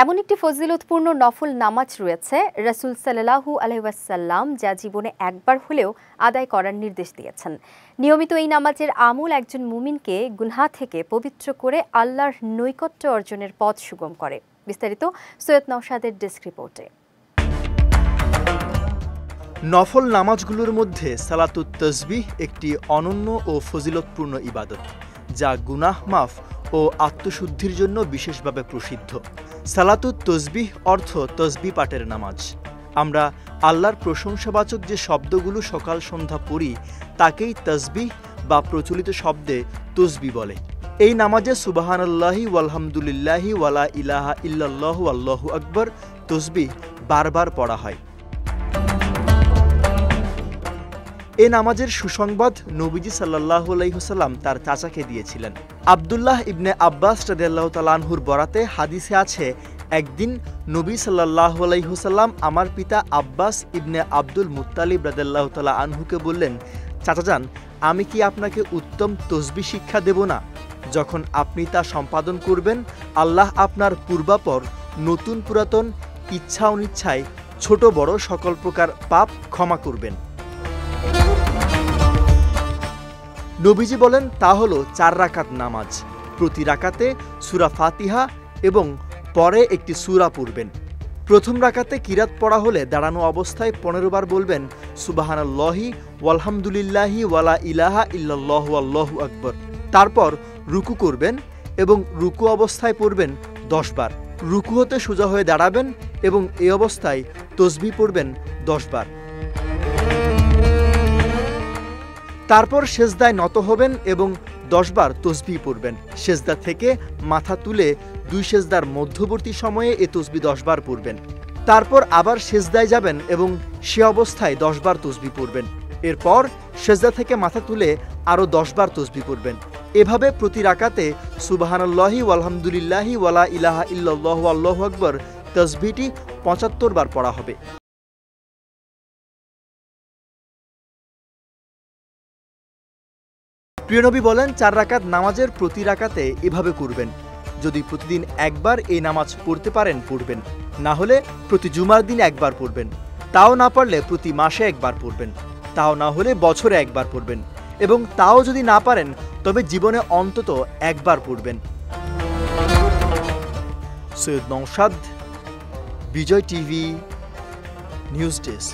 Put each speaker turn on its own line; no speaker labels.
এমন একটি ফজিলতপূর্ণ নফল নামাজ রয়েছে রাসূল সাল্লাল্লাহু আলাইহি ওয়াসাল্লাম যা জীবনে একবার হলেও আদায় করার নির্দেশ দিয়েছেন। নিয়মিত এই নামাজের আমল একজন মুমিনকে গুনাহ থেকে পবিত্র করে আল্লাহর নৈকট্য অর্জনের পথ সুগম করে। বিস্তারিত সৈয়দ নওশাদের ডেস্ক রিপোর্টে।
নফল নামাজগুলোর মধ্যে সালাতুত তাসবিহ একটি অনন্য ও ফজিলতপূর্ণ ইবাদত, যা গুনাহ মাফ ও আত্মশুদ্ধির জন্য বিশেষভাবে প্রসিদ্ধ। সালাতুত তাসবিহ অর্থ তসবিহ পাঠের নামাজ। আমরা আল্লাহর প্রশংসাবাচক যে শব্দগুলো সকাল সন্ধ্যা পড়ি তাকেই তাসবিহ বা প্রচলিত শব্দে তসবিহ বলে। এই নামাজে সুবহানাল্লাহি ওয়ালহামদুলিল্লাহি ওয়ালা ইলাহা ইল্লাল্লাহু আল্লাহু আকবার তসবিহ বারবার পড়া হয়। এ নামাজের সুসংবাদ নবীজি সাল্লাল্লাহু আলাইহি ওয়াসাল্লাম তার চাচাকে দিয়েছিলেন। আব্দুল্লাহ ইবনে আব্বাস রাদিয়াল্লাহু তাআলা আনহুর বরাতে হাদিসে আছে, একদিন নবী সাল্লাল্লাহু আলাইহি ওয়াসাল্লাম আমার পিতা আব্বাস ইবনে আব্দুল মুত্তালিব রাদিয়াল্লাহু তাআলা আনহুকে বললেন, চাচাজান, আমি কি আপনাকে উত্তম তসবিহ শিক্ষা দেব না? যখন আপনি তা সম্পাদন করবেন, আল্লাহ আপনার পূর্বাপর নতুন পুরাতন ইচ্ছা অনিচ্ছায় ছোট বড় সকল প্রকার পাপ ক্ষমা করবেন। নবীজি বলেন, তা হলো 4 রাকাত নামাজ। প্রতি রাকাতে সূরা ফাতিহা এবং পরে একটি সূরা পড়বেন। প্রথম রাকাতে কিরাত পড়া হলে দাঁড়ানো অবস্থায় 15 বার বলবেন সুবহানাল্লাহি ওয়ালহামদুলিল্লাহি ওয়ালা ইলাহা ইল্লাল্লাহু আল্লাহু আকবার। তারপর রুকু করবেন এবং রুকু অবস্থায় পড়বেন 10 বার। রুকু হতে সোজা হয়ে দাঁড়াবেন এবং এই অবস্থায় তসবিহ পড়বেন 10 বার। তারপর সেজদায় নত হবেন এবং 10 বার তসবিহ পড়বেন। সেজদা থেকে মাথা তুলে 2 সেজদার মধ্যবর্তী সময়ে এ তসবিহ 10 বার পড়বেন। তারপর আবার সেজদায় যাবেন এবং সে অবস্থায় 10 বার তসবিহ পড়বেন। এরপর সেজদা থেকে মাথা তুলে আরও 10 বার তসবিহ পড়বেন। এভাবে প্রতি রাকাতে সুবহানাল্লাহি ওয়ালহামদুলিল্লাহি ওয়ালা ইলাহা ইল্লাল্লাহু আল্লাহু আকবার তসবিহটি 75 বার পড়া হবে। প্রিয়নবী বলেন, 4 রাকাত নামাজের প্রতি রাকাতে এভাবে করবেন। যদি প্রতিদিন একবার এই নামাজ পড়তে পারেন পড়বেন, না হলে প্রতি জুমার দিন একবার পড়বেন। তাও না পারলে প্রতি মাসে একবার পড়বেন, তাও না হলে বছরে একবার পড়বেন, এবং তাও যদি না পারেন তবে জীবনে অন্তত একবার পড়বেন। সৈয়দ নওশাদ, বিজয় টিভি, নিউজ ডেস্ক।